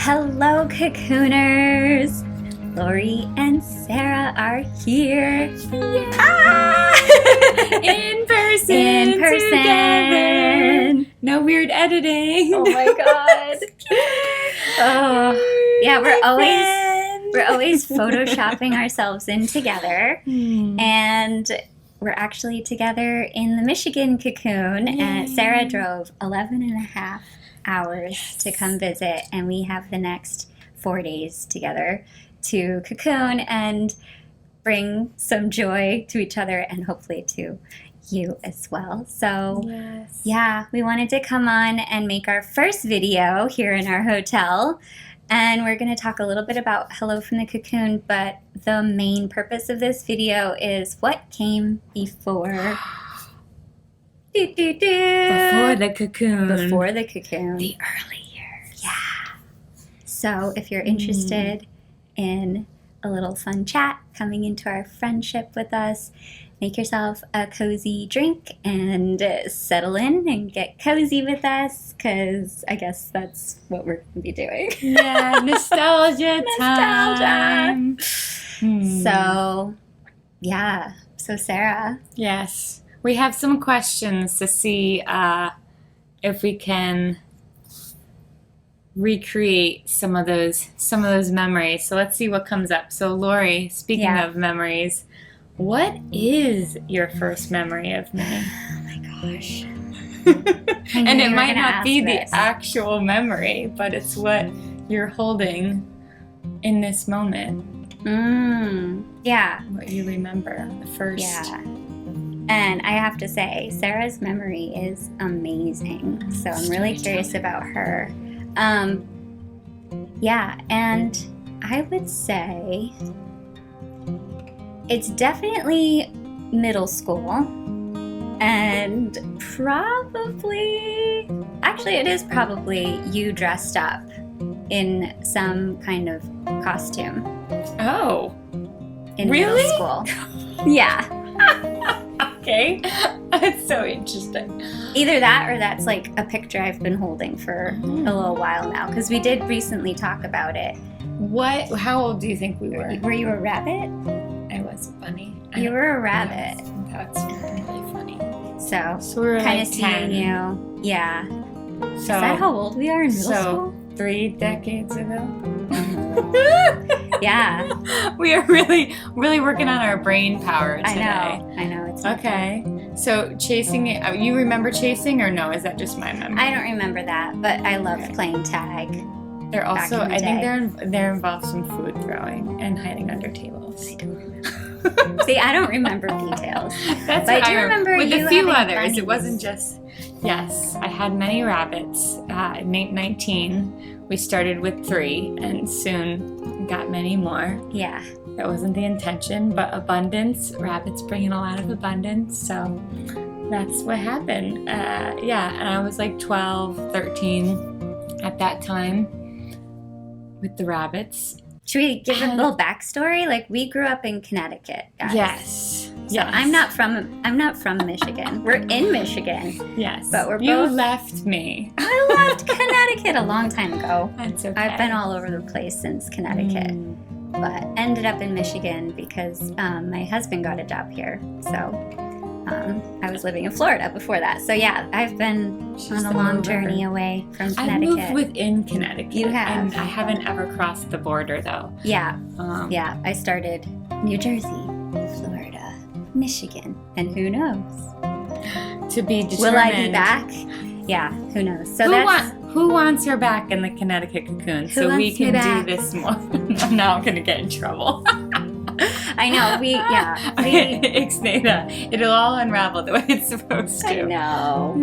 Hello, Cocooners! Laurie and Sarah are here. In person. In person. Together. No weird editing. Oh my god. Oh, yeah, we're always photoshopping ourselves in together. And we're actually together in the Michigan Cocoon. And Sarah drove 11 and a half hours to come visit, and we have the next 4 days together to cocoon and bring some joy to each other and hopefully to you as well. So yeah, we wanted to come on and make our first video here in our hotel, and we're going to talk a little bit about Hello from the Cocoon, but the main purpose of this video is what came before. Before the cocoon. Before the cocoon. The early years. Yeah. So if you're interested in a little fun chat coming into our friendship with us, make yourself a cozy drink and settle in and get cozy with us, because I guess that's what we're going to be doing. Yeah, nostalgia time. So, yeah. So, Sarah. Yes. We have some questions to see if we can recreate some of those memories. So let's see what comes up. So Laurie, speaking of memories, what is your first memory of me? Oh my gosh. And it might not be the actual memory, but it's what you're holding in this moment. Yeah. What you remember, the first. Yeah. And I have to say, Sarah's memory is amazing. So I'm really curious about her. Yeah, and I would say it's definitely middle school, and it is probably you dressed up in some kind of costume. Oh. In really? middle school. Yeah. Okay. That's so interesting. Either that or that's like a picture I've been holding for a little while now, because we did recently talk about it. How old do you think we were? Were you a rabbit? I was a bunny. You were a rabbit. That's really funny. So we were kind like of seeing 10. you. Yeah. So, is that how old we are in middle school? 3 decades ago. Yeah. We are really, really working on our brain power today. I know. It's okay. So chasing it, you remember chasing or no? Is that just my memory? I don't remember that, but I loved playing tag. They're also, I think they're involved some food throwing and hiding under tables. I don't remember. See, I don't remember details. That's but I do remember with you a few having others. bunnies. It wasn't just, yes, I had many rabbits. At 19, we started with 3 and soon got many more. Yeah. That wasn't the intention, but abundance, rabbits bring in a lot of abundance, so that's what happened. And I was like 12, 13 at that time with the rabbits. Should we give a little backstory? Like, we grew up in Connecticut, guys. Yes. So I'm not from Michigan. We're in Michigan. Yes. But we're both. You left me. I left Connecticut a long time ago. That's okay. I've been all over the place since Connecticut, but ended up in Michigan because my husband got a job here. So I was living in Florida before that. So yeah, I've been on a long journey away from Connecticut. I moved within Connecticut. You have. And I haven't ever crossed the border though. Yeah. Yeah. I started New Jersey, Florida, Michigan, and who knows? To be determined. Will I be back? Yeah, who knows? So who wants her back in the Connecticut Cocoon so we can do this more? Now I'm going to get in trouble. I know. Ixnay, it'll all unravel the way it's supposed to. I know.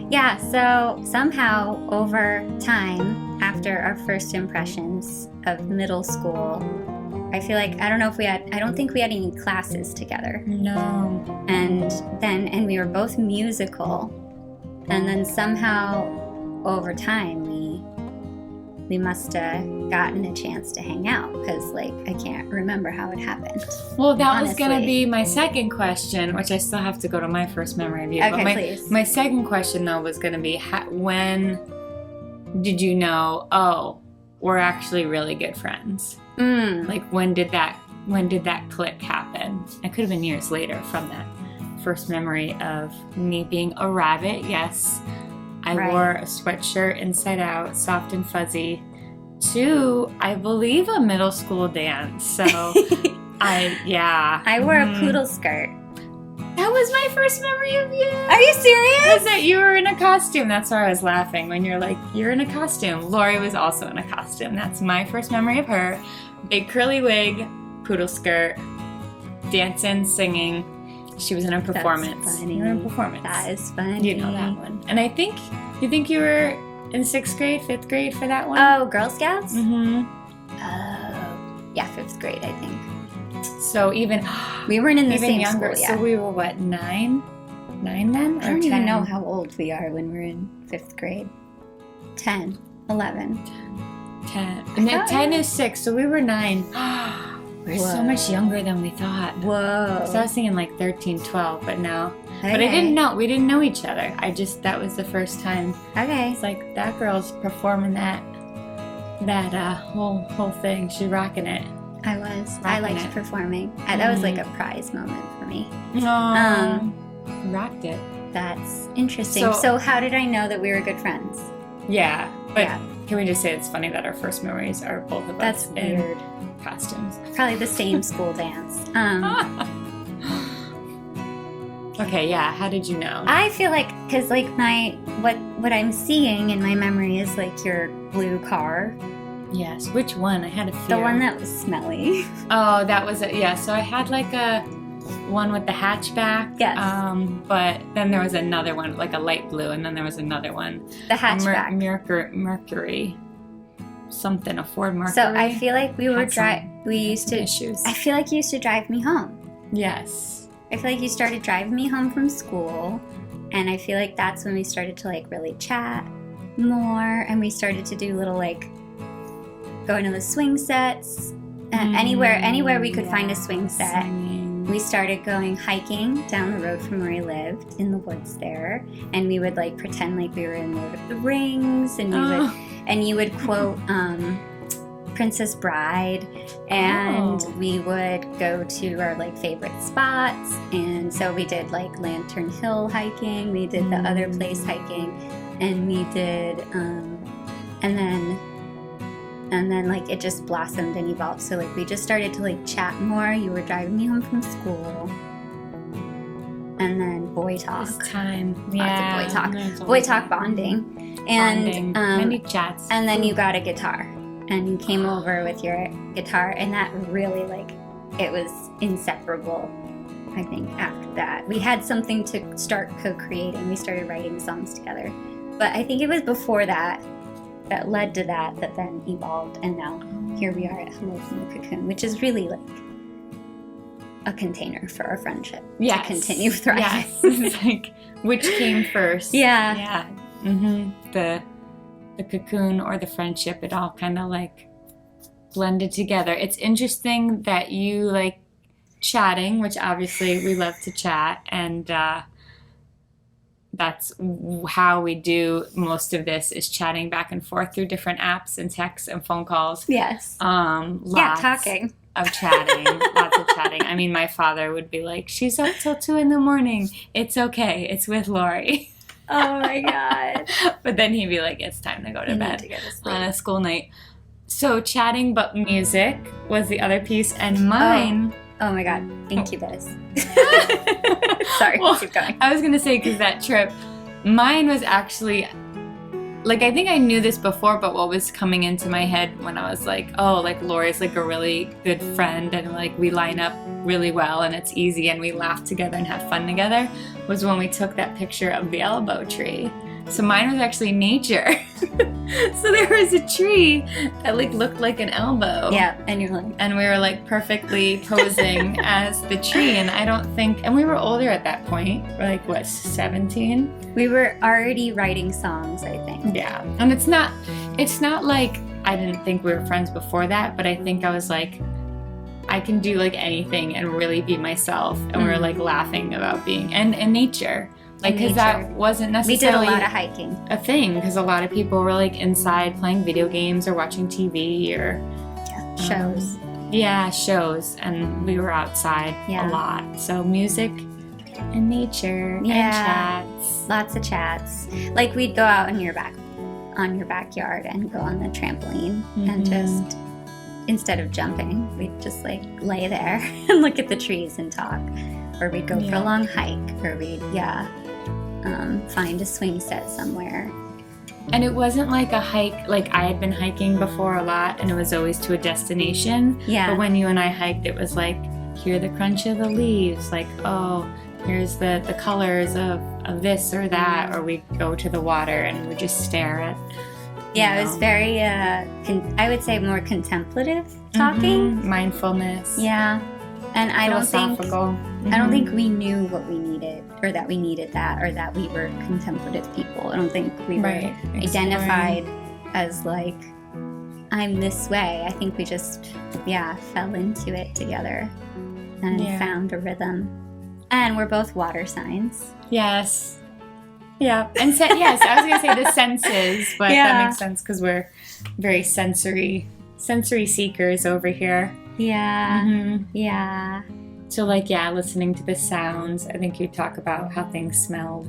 Yeah, so somehow over time, after our first impressions of middle school, I feel like, I don't think we had any classes together. No. And we were both musical. And then somehow over time, we must have gotten a chance to hang out, because like I can't remember how it happened. Well, that was going to be my second question, which I still have to go to my first memory of you. Okay, but please. My second question though was going to be when did you know, oh, we're actually really good friends? Like, when did that click happen? It could have been years later from that first memory of me being a rabbit. Yes, I wore a sweatshirt inside out, soft and fuzzy, to, I believe, a middle school dance. So I wore a poodle skirt. That was my first memory of you. Are you serious? Was that you were in a costume? That's why I was laughing when you're like, you're in a costume. Laurie was also in a costume. That's my first memory of her. Big curly wig, poodle skirt, dancing, singing. She was in a performance. That's funny. You were in a performance. That is funny. You know that one. And I think you were in 6th grade, 5th grade for that one? Oh, Girl Scouts? Mm-hmm. Oh, yeah, 5th grade, I think. So even we weren't in the even same younger. school, So we were what, 9 then? I don't even know how old we are when we're in 5th grade. 10, 11. 10. And then 10 is 6, so we were 9. We're so much younger than we thought. Whoa. So I was thinking like 13, 12, but no. Okay. But I didn't know. We didn't know each other. That was the first time. Okay. It's like, that girl's performing that whole thing. She's rocking it. I was. I liked performing. That was like a prize moment for me. Rocked it. That's interesting. So how did I know that we were good friends? Yeah. But can we just say it's funny that our first memories are both of us in costumes? Probably the same school dance. Okay, yeah. How did you know? I feel like, because like what I'm seeing in my memory is like your blue car. Yes. Which one? I had a fear. The one that was smelly. Oh, that was it. Yeah. So I had like a one with the hatchback. Yes. But then there was another one, like a light blue, and then there was another one. The hatchback. Mercury. Something, a Ford Mercury. So I feel like we used to. Issues. I feel like you used to drive me home. Yes. I feel like you started driving me home from school, and I feel like that's when we started to like really chat more, and we started to do little like going to the swing sets. Anywhere we could find a swing set. We started going hiking down the road from where we lived in the woods there, and we would like pretend like we were in Lord of the Rings, and you would quote Princess Bride, and we would go to our like favorite spots, and so we did like Lantern Hill hiking, we did the other place hiking, and we did and then like it just blossomed and evolved. So like we just started to like chat more. You were driving me home from school, and then boy talk. This time, lots of boy talk, bonding, and many chats. And then you got a guitar, and you came over with your guitar, and that really like it was inseparable. I think after that we had something to start co-creating. We started writing songs together, but I think it was before that led to that then evolved, and now here we are at Hello from the Cocoon, which is really like a container for our friendship to continue thriving. Yes. It's like, which came first? Yeah. The cocoon or the friendship, it all kind of like blended together. It's interesting that you like chatting, which obviously we love to chat, and that's how we do most of this, is chatting back and forth through different apps and texts and phone calls. Yes. Lots talking. Of chatting. Lots of chatting. I mean, my father would be like, she's up till 2 a.m. It's okay. It's with Laurie. Oh my God. But then he'd be like, it's time to go to bed on a school night. So chatting, but music was the other piece, and mine... Oh my God, Incubus. Sorry, keep going. I was going to say, because that trip, mine was actually, like, I think I knew this before, but what was coming into my head when I was like, oh, like, Laurie's like a really good friend, and like, we line up really well, and it's easy, and we laugh together and have fun together, was when we took that picture of the elbow tree. So mine was actually nature. So there was a tree that like looked like an elbow. Yeah, and you're like... And we were like perfectly posing as the tree, and I don't think... And we were older at that point. We're like, what, 17? We were already writing songs, I think. Yeah. And it's not like I didn't think we were friends before that, but I think I was like, I can do like anything and really be myself. And we were like laughing about being... And nature. Like, because that wasn't We did a necessarily lot of hiking. a thing, because a lot of people were like inside playing video games or watching TV or Shows. Shows, and we were outside a lot. So music and nature and chats. Lots of chats. Like, we'd go out in your backyard and go on the trampoline and just, instead of jumping, we'd just like lay there and look at the trees and talk. Or we'd go for a long hike, or we'd find a swing set somewhere. And it wasn't like a hike, like I had been hiking before a lot, and it was always to a destination. Yeah. But when you and I hiked, it was like, hear the crunch of the leaves, like, oh, here's the colors of this or that, or we'd go to the water and we'd just stare at. It was very, I would say more contemplative talking. Mindfulness. Yeah. And I don't think we knew what we needed, or that we needed that, or that we were contemplative people. I don't think we were identified as like, I'm this way. I think we just, fell into it together and found a rhythm. And we're both water signs. Yes. Yeah. And yes, I was going to say the senses, but that makes sense because we're very sensory seekers over here. Yeah. Yeah. So listening to the sounds. I think you talk about how things smelled,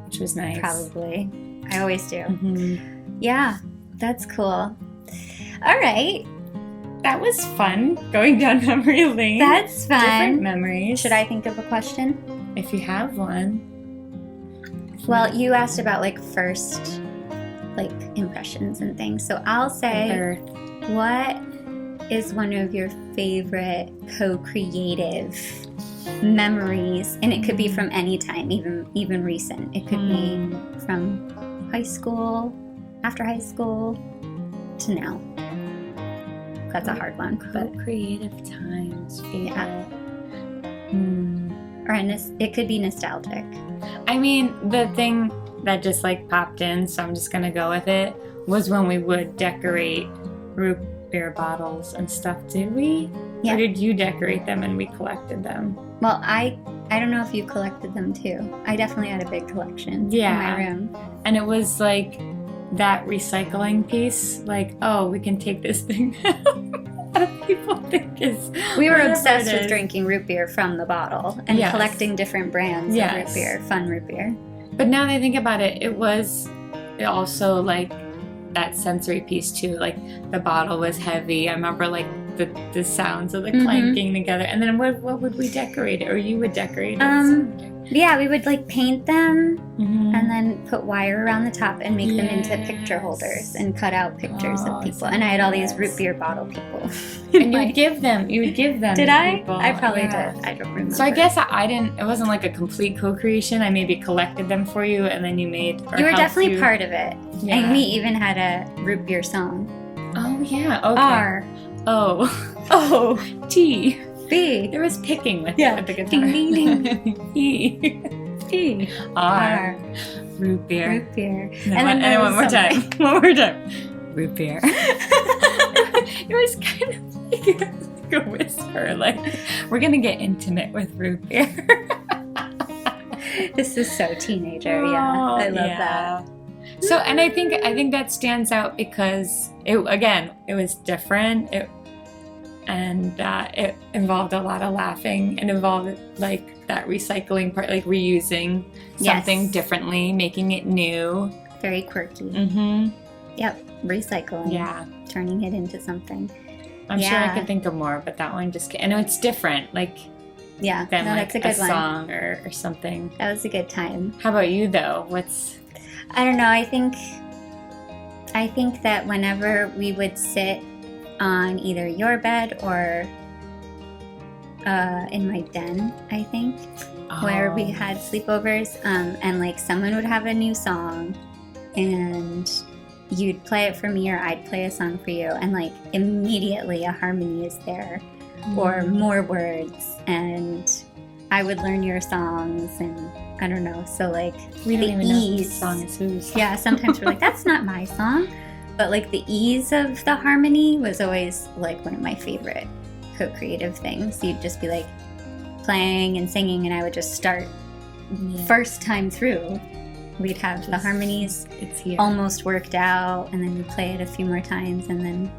which was nice. Probably. I always do. Yeah. That's cool. All right. That was fun, going down memory lane. That's fun. Different memories. Should I think of a question? If you have one. Well, you asked about first impressions and things. So I'll say, what is one of your favorite co-creative memories? And it could be from any time, even recent. It could be from high school, after high school, to now. That's a hard one. Co-creative times, favorite. Yeah. Or it could be nostalgic. I mean, the thing that just popped in, so I'm just gonna go with it, was when we would decorate root beer bottles and stuff. Did we? Yeah. Or did you decorate them and we collected them? Well, I don't know if you collected them too. I definitely had a big collection in my room. And it was that recycling piece, we can take this thing that people think is. We were obsessed with drinking root beer from the bottle and collecting different brands of root beer, fun root beer. But now that I think about it, it was also that sensory piece too. The bottle was heavy. I remember the sounds of the clanking together. And then what would we decorate it? Or you would decorate it? Yeah, we would paint them and then put wire around the top and make them into picture holders and cut out pictures of people. And I had all these root beer bottle people. And you would give them. Did I? People. I probably did. I don't remember. So I guess I didn't. It wasn't a complete co-creation. I maybe collected them for you, and then you made. You were definitely part of it. Yeah. And we even had a root beer song. Oh yeah. Okay. R. O. T. B. There was picking with the guitar. Ding, ding, ding. E. P. R. Root beer. Root beer. No, and then one more time. One more time. Root beer. It was kind of like a whisper. We're going to get intimate with root beer. This is so teenager. I love that. So, and I think that stands out because it was different. It involved a lot of laughing. It involved that recycling part, reusing something differently, making it new. Very quirky. Yep, recycling. Yeah. Turning it into something. I'm sure I could think of more, but that one just came. And it's different, than that's a good song or something. That was a good time. How about you, though? I don't know. I think that whenever we would sit on either your bed or in my den, I think, where we had sleepovers, and someone would have a new song, and you'd play it for me or I'd play a song for you, and immediately a harmony is there, or more words, and I would learn your songs, and I don't know, so we don't even know whose song is whose. Yeah, sometimes we're that's not my song, but the ease of the harmony was always one of my favorite co-creative things. You'd just be playing and singing, and I would just start first time through, we'd have the harmonies It's here. almost worked out, and then we'd play it a few more times, and then,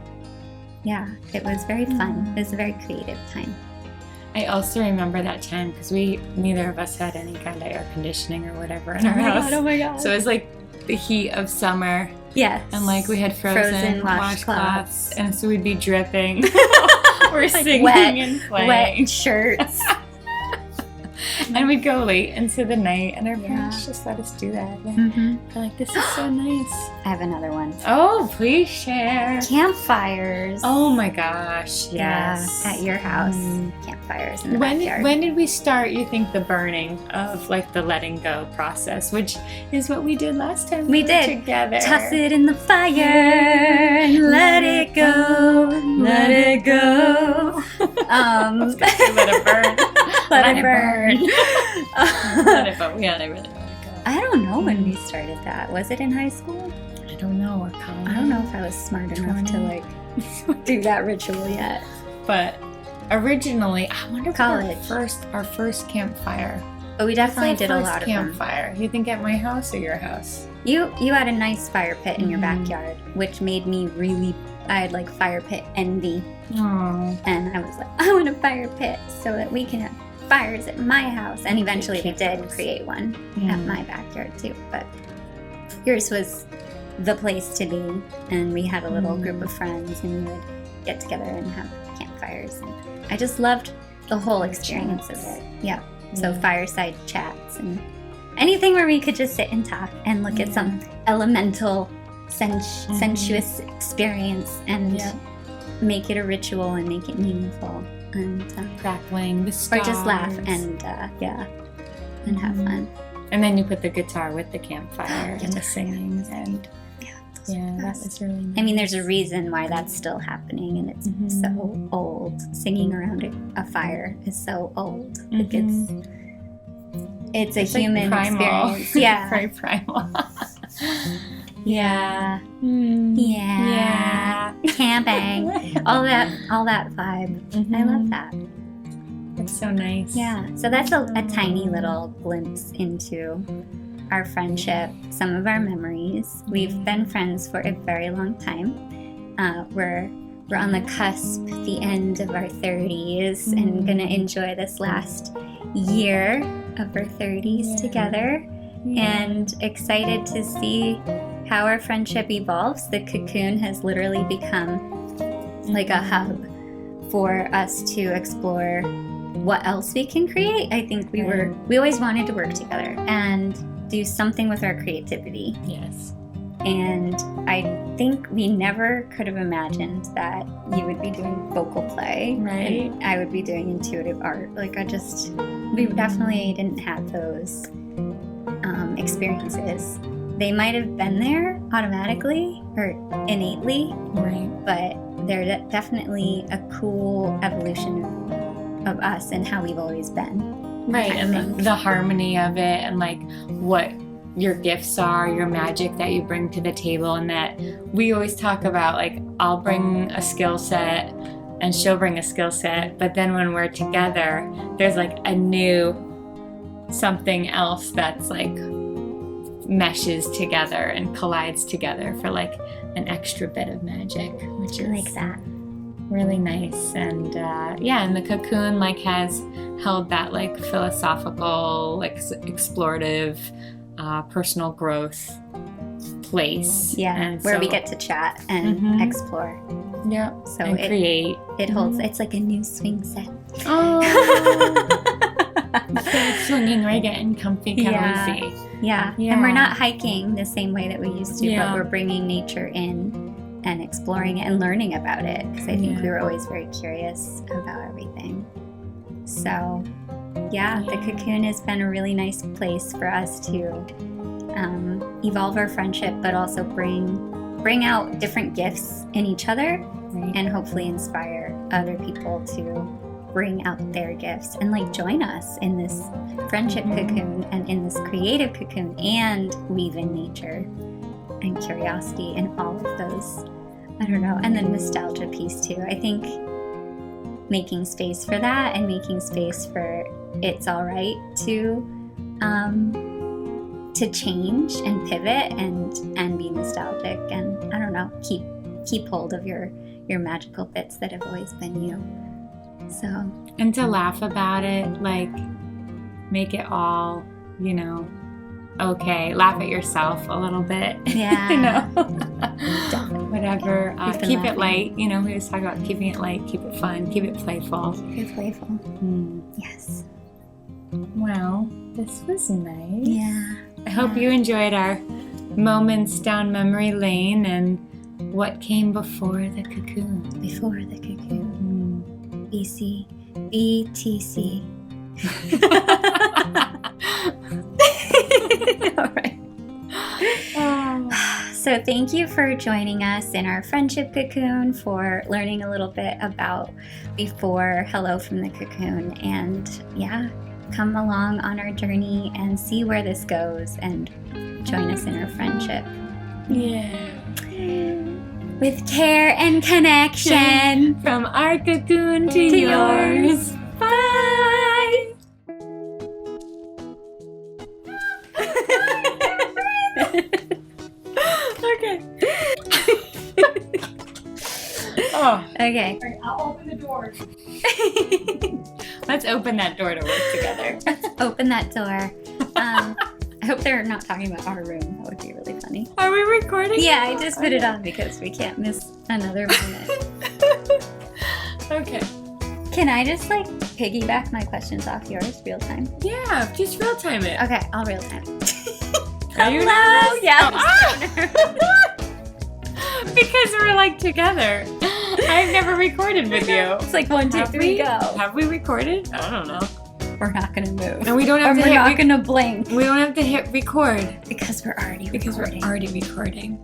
it was very fun. It was a very creative time. I also remember that time because neither of us had any kind of air conditioning or whatever in our house. Oh my god. So it was like the heat of summer. Yes. And like we had frozen washcloths. And so we'd be dripping. We're singing and playing. Wet shirts. And we'd go late into the night, and our parents just let us do that. And they're like, this is so nice. I have another one. Oh, please share. Campfires. Oh my gosh, yes. Yeah, at your house. Campfires in the backyard. When did we start, you think, the burning of like the letting go process, which is what we did last time we were together. Toss it in the fire and let it go. Let it go. Let it burn. Let it burn. Let it burn. Yeah, I really let it go. I don't know when we started that. Was it in high school? I don't know. Or college. I don't know if I was smart enough to like do that ritual yet. But originally, I wonder if college. our first campfire. But we definitely did a lot of campfire. You think at my house or your house? You had a nice fire pit in your backyard, which made me I had like fire pit envy. Oh. And I was like, I want a fire pit so that we can have fires at my house. And eventually we did create one at my backyard too. But yours was the place to be. And we had a little group of friends, and we would get together and have campfires. And I just loved the whole experience of it. Yeah. So fireside chats and anything where we could just sit and talk and look at some elemental, sensuous experience and make it a ritual and make it meaningful. And crackling the stars. or just laugh and and have fun. And then you put the guitar with the campfire and the singing, and that was really nice. I mean, there's a reason why that's still happening, and it's so old. Singing around a fire is so old. Like it's a human experience. Yeah, very primal. Yeah. Camping. all that vibe. I love that. It's so nice. Yeah. So that's a tiny little glimpse into our friendship, some of our memories. We've been friends for a very long time. We're on the cusp, the end of our 30s, and gonna enjoy this last year of our 30s together. And excited to see how our friendship evolves. The Cocoon has literally become like a hub for us to explore what else we can create. I think we always wanted to work together and do something with our creativity. Yes. And I think we never could have imagined that you would be doing vocal play. Right. And I would be doing intuitive art. Like we definitely didn't have those experiences. They might have been there automatically or innately, right? But they're definitely a cool evolution of us and how we've always been. Right, and the harmony of it, and like what your gifts are, your magic that you bring to the table, and that we always talk about, like, I'll bring a skill set and she'll bring a skill set, but then when we're together, there's like a new something else that's like meshes together and collides together for like an extra bit of magic, which is like that. Really nice. And and the Cocoon like has held that like philosophical, like explorative, personal growth place. Yeah, and where we get to chat and explore. Yeah, so and create. It holds. It's like a new swing set. Oh, swinging right, getting comfy, cozy. Yeah, and we're not hiking the same way that we used to, but we're bringing nature in and exploring it and learning about it, because I think we were always very curious about everything. So, the Cocoon has been a really nice place for us to evolve our friendship, but also bring out different gifts in each other, and hopefully inspire other people to bring out their gifts and like join us in this friendship cocoon and in this creative cocoon, and weave in nature and curiosity and all of those, I don't know, and the nostalgia piece too. I think making space for that and making space for it's all right to to change and pivot and be nostalgic and, I don't know, keep hold of your magical bits that have always been you. So. And to laugh about it, like, make it all, you know, okay. Laugh at yourself a little bit. Yeah. You know? Definitely. Whatever. Keep it light. You know, we always talk about keeping it light, keep it fun, keep it playful. Keep it playful. Yes. Well, this was nice. Yeah. I hope you enjoyed our moments down memory lane and what came before the cocoon. Before the cocoon. BC. BTC. All right. So thank you for joining us in our friendship cocoon, for learning a little bit about before Hello from the Cocoon, and yeah, come along on our journey and see where this goes and join us in our friendship. Yeah. With care and connection. From our cocoon to yours. Bye. Okay. Oh. Okay. All right, I'll open the door. Let's open that door to work together. Open that door. I hope they're not talking about our room. That would be really funny. Are we recording? Yeah, I just put it on because we can't miss another minute. Okay. Can I just like piggyback my questions off yours real time? Yeah, just real time it. Okay, I'll real time. Are you Hello? nervous? Yeah. Because we're like together. I've never recorded with you. It's like 1, 2, 3, go. Have we recorded? I don't know. We're not gonna move. And we don't have Or to we're not hit gonna blink we don't have to hit record because we're already because recording. we're already recording.